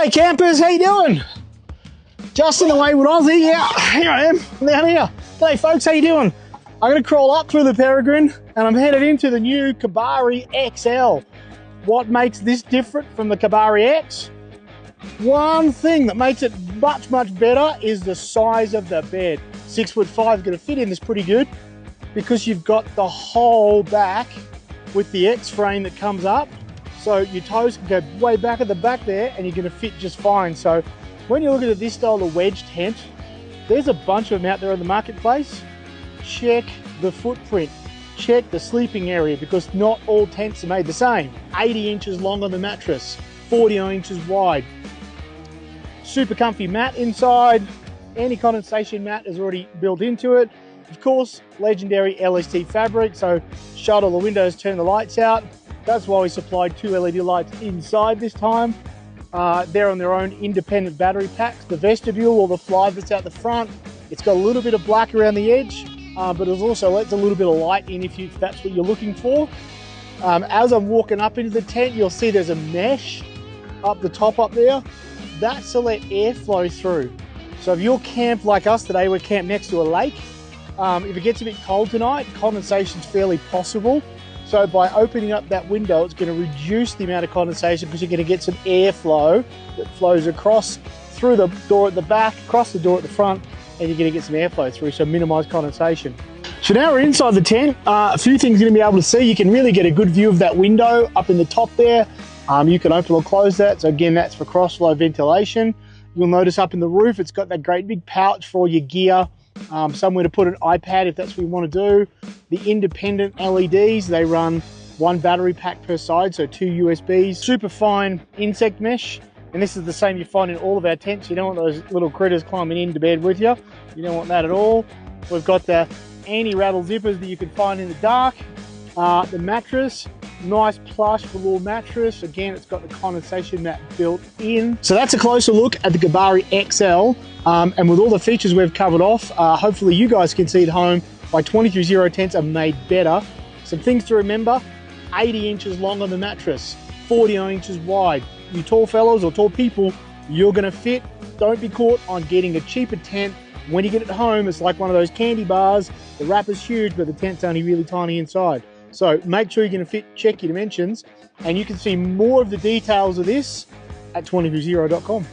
Hey campers, how you doing? Justin the Wayward Aussie, yeah, here I am, I'm down here. G'day folks, how you doing? I'm gonna crawl up through the Peregrine and I'm headed into the new Kabari XL. What makes this different from the Kabari X? One thing that makes it much better is the size of the bed. 6'5" is gonna fit in this pretty good because you've got the whole back with the X frame that comes up. So your toes can go way back at the back there and you're gonna fit just fine. So when you're looking at this style of wedge tent, there's a bunch of them out there in the marketplace. Check the footprint, check the sleeping area, because not all tents are made the same. 80 inches long on the mattress, 49 inches wide. Super comfy mat inside, anti-condensation mat is already built into it. Of course, legendary LST fabric, so shut all the windows, turn the lights out. That's why we supplied 2 LED lights inside this time. They're on their own independent battery packs. The vestibule or the fly that's out the front, it's got a little bit of black around the edge, but it also lets a little bit of light in if that's what you're looking for. As I'm walking up into the tent, you'll see there's a mesh up the top up there. That's to let air flow through. So if you're camped like us today, we're camped next to a lake. If it gets a bit cold tonight, condensation's fairly possible. So by opening up that window, it's going to reduce the amount of condensation because you're going to get some airflow that flows across through the door at the back, across the door at the front, and you're going to get some airflow through, so minimize condensation. So now we're inside the tent. A few things you're going to be able to see. You can really get a good view of that window up in the top there. You can open or close that. So again, that's for cross flow ventilation. You'll notice up in the roof, it's got that great big pouch for all your gear. Somewhere to put an iPad if that's what you want to do. The independent LEDs, they run 1 battery pack per side, so 2 USBs. Super fine insect mesh, and this is the same you find in all of our tents. You don't want those little critters climbing into bed with you. You don't want that at all. We've got the anti-rattle zippers that you can find in the dark. The mattress, nice plush velour mattress. Again, it's got the condensation mat built in. So that's a closer look at the Kabari XL. And with all the features we've covered off, hopefully you guys can see at home why 23 tents are made better. Some things to remember: 80 inches long on the mattress, 49 inches wide. You tall fellows or tall people, you're gonna fit. Don't be caught on getting a cheaper tent. When you get it home, it's like one of those candy bars. The wrapper's huge, but the tent's only really tiny inside. So make sure you're gonna fit, check your dimensions, and you can see more of the details of this at 23zero.com.